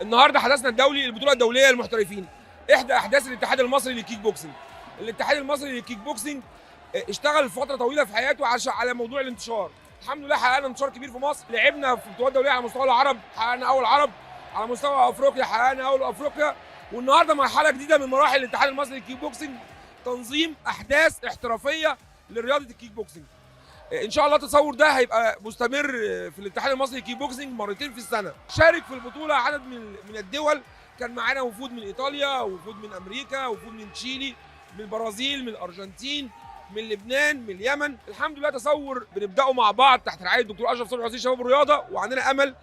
النهارده حدثنا الدولي البطوله الدوليه للمحترفين، احدى احداث الاتحاد المصري للكيك بوكسنج. الاتحاد المصري للكيك بوكسنج اشتغل فتره طويله في حياته على موضوع الانتشار. الحمد لله حققنا انتشار كبير في مصر، لعبنا في بطولات دوليه على مستوى العرب، حققنا اول عرب، على مستوى افريقيا حققنا اول افريقيا، والنهارده مرحله جديده من مراحل الاتحاد المصري للكيك بوكسنج، تنظيم احداث احترافيه لرياضه الكيك بوكسنج. ان شاء الله التصور ده هيبقى مستمر في الاتحاد المصري للكيك بوكسنج مرتين في السنه. شارك في البطوله عدد من الدول، كان معانا وفود من ايطاليا، وفود من امريكا، وفود من تشيلي، من البرازيل، من الارجنتين، من لبنان، من اليمن. الحمد لله تصور بنبداه مع بعض تحت رعايه الدكتور اشرف صبحي وزير الشباب والرياضه، وعندنا امل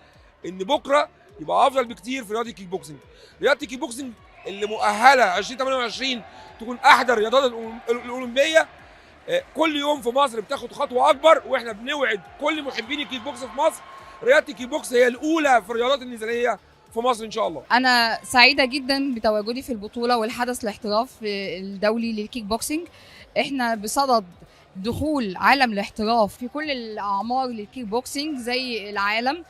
ان بكره يبقى افضل بكتير في رياضه الكيك بوكسنج. رياضه الكيك بوكسنج اللي مؤهله 2028 تكون احدى الرياضات الاولمبيه. كل يوم في مصر بتاخد خطوه اكبر، واحنا بنوعد كل محبين الكيك بوكس في مصر رياضه الكيك بوكس هي الاولى في الرياضات النزاليه في مصر ان شاء الله. انا سعيده جدا بتواجدي في البطوله والحدث الاحتراف الدولي للكيك بوكسنج. احنا بصدد دخول عالم الاحتراف في كل الاعمار للكيك بوكسنج زي العالم،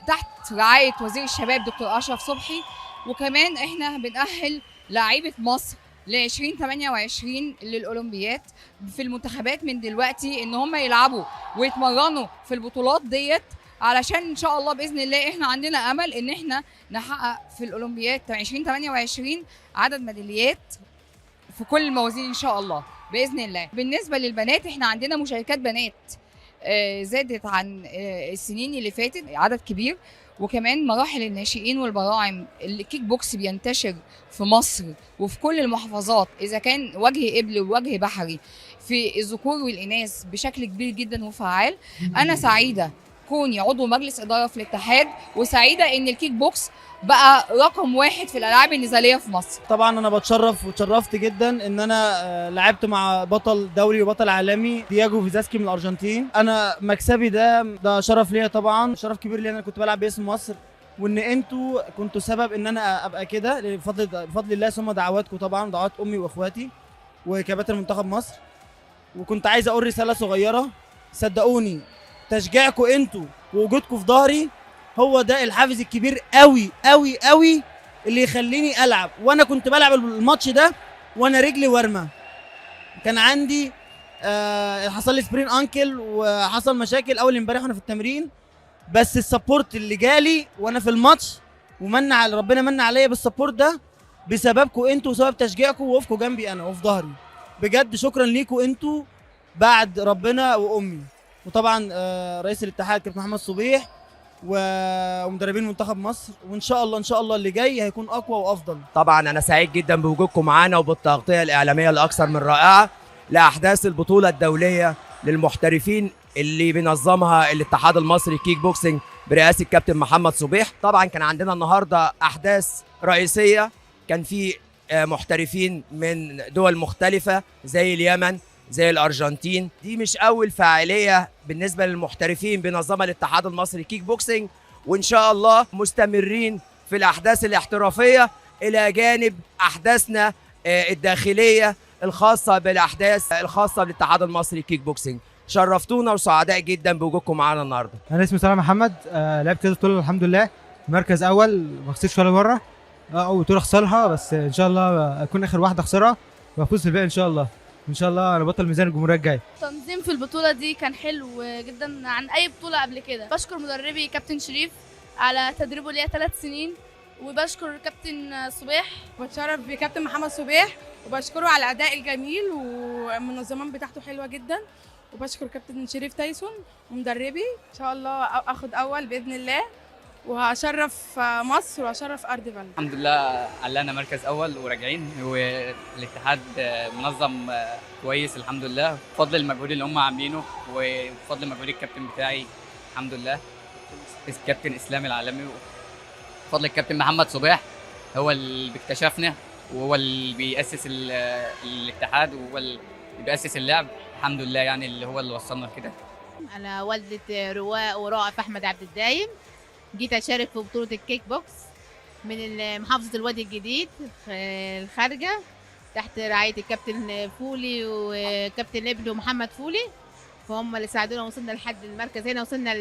تحت رعايه وزير الشباب دكتور اشرف صبحي. وكمان احنا بنأهل لاعيبه مصر ل 2028 للاولمبيات في المنتخبات من دلوقتي، ان هم يلعبوا ويتمرنوا في البطولات ديت، علشان ان شاء الله باذن الله احنا عندنا امل ان احنا نحقق في الاولمبياد 2028 عدد ميداليات في كل الموازين ان شاء الله باذن الله. بالنسبه للبنات احنا عندنا مشاركات بنات زادت عن السنين اللي فاتت عدد كبير، وكمان مراحل الناشئين والبراعم. الكيك بوكس بينتشر في مصر وفي كل المحافظات، اذا كان وجه قبل ووجه بحري، في الذكور والاناث بشكل كبير جدا وفعال. انا سعيده كوني عضو مجلس اداره في الاتحاد، وسعيده ان الكيك بوكس بقى رقم واحد في الالعاب النزاليه في مصر. طبعا انا بتشرف وتشرفت جدا ان انا لعبت مع بطل دولي وبطل عالمي دياجو فيزاسكي من الارجنتين. انا مكسبي ده شرف ليا، طبعا شرف كبير لي. انا كنت بلعب باسم مصر، وان انتوا كنتوا سبب ان انا ابقى كده بفضل الله، ثم دعواتكم طبعا، دعوات امي واخواتي وكباتن منتخب مصر. وكنت عايز اقول رساله صغيره، صدقوني تشجيعكم انتوا ووجودكم في ظهري هو ده الحافز الكبير قوي قوي قوي اللي يخليني العب. وانا كنت بلعب الماتش ده وانا رجلي ورمه، كان عندي حصل لي سبرين انكل وحصل مشاكل اول امبارح وانا في التمرين، بس السبورت اللي جالي وانا في الماتش ربنا من عليا بالسبورت ده بسببكم انتوا وسبب تشجيعكم ووقفكم جنبي انا وفي ظهري. بجد شكرا ليكم انتوا بعد ربنا وامي، وطبعا رئيس الاتحاد كابتن محمد صبيح ومدربين منتخب مصر. وان شاء الله اللي جاي هيكون اقوى وافضل. طبعا انا سعيد جدا بوجودكم معانا وبالتغطيه الاعلاميه الاكثر من رائعه لاحداث البطوله الدوليه للمحترفين اللي بينظمها الاتحاد المصري كيك بوكسنج برئاسه الكابتن محمد صبيح. طبعا كان عندنا النهارده احداث رئيسيه، كان في محترفين من دول مختلفه زي اليمن، زي الارجنتين. دي مش اول فعاليه بالنسبه للمحترفين بينظمها الاتحاد المصري كيك بوكسنج، وان شاء الله مستمرين في الاحداث الاحترافيه الى جانب احداثنا الداخليه الخاصه بالاحداث الخاصه بالاتحاد المصري كيك بوكسنج. شرفتونا وسعداء جدا بوجودكم معانا النهارده. انا اسمي سلام محمد، لعبت كذا بطوله الحمد لله، مركز اول، ما خسرتش ولا مره. اول بطوله اخسرها، بس ان شاء الله اكون اخر واحده اخسرها وافوز في الباقي ان شاء الله. ان شاء الله انا بطل ميزان الجمهوريه الجاي. التنظيم في البطوله دي كان حلو جدا عن اي بطوله قبل كده. بشكر مدربي كابتن شريف على تدريبه ليا 3 سنين، وبشكر كابتن صبيح. بتشرف بكابتن محمد صبيح وبشكره على الاداء الجميل، والمنظمات بتاعته حلوه جدا. وبشكر كابتن شريف تايسون ومدربي. ان شاء الله اخد اول باذن الله، وهشرف مصر وهشرف ارض بلد. الحمد لله علقنا مركز اول وراجعين، والاتحاد منظم كويس الحمد لله، بفضل المجهود اللي هم عاملينه وبفضل مجهود الكابتن بتاعي الحمد لله الكابتن اسلام العالمي، وبفضل الكابتن محمد صبيح هو اللي بيكتشفنا وهو اللي بيأسس الاتحاد وهو اللي بيأسس اللعب الحمد لله، يعني اللي هو اللي وصلنا كده. انا والدة رواء ورائف احمد عبد الدايم، جيت اشارك في بطولة الكيك بوكس من محافظة الوادي الجديد الخارجة تحت رعاية الكابتن فولي وكابتن ابنه محمد فولي. فهم اللي ساعدونا وصلنا لحد المركز هنا، وصلنا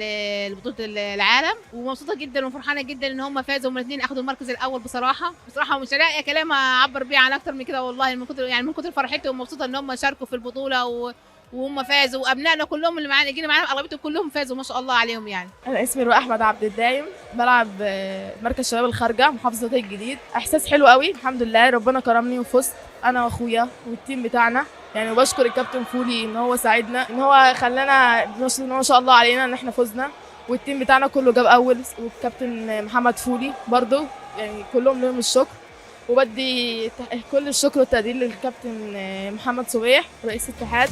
لبطوله العالم، ومبسوطه جدا وفرحانه جدا ان هم فازوا، هم الاثنين اخذوا المركز الاول. بصراحه مش هلاقي كلام اعبر بيه عن اكتر من كده والله، من كتر فرحتي ومبسوطه ان هم شاركوا في البطوله وهم فازوا، وابنائنا كلهم اللي معانا جينا معانا اغلبيتهم كلهم فازوا ما شاء الله عليهم يعني. انا اسمي رؤى احمد عبد الدايم، بلعب مركز شباب الخارجه محافظه الوادي الجديد. احساس حلو قوي، الحمد لله ربنا كرمني وفزت انا واخويا والتيم بتاعنا يعني. وبشكر الكابتن فولي ان هو ساعدنا، ان هو خلانا ما شاء الله علينا ان احنا فزنا، والتيم بتاعنا كله جاب اول، والكابتن محمد فولي برضو يعني كلهم لهم الشكر. وبدي كل الشكر والتقدير للكابتن محمد صبيح رئيس الاتحاد.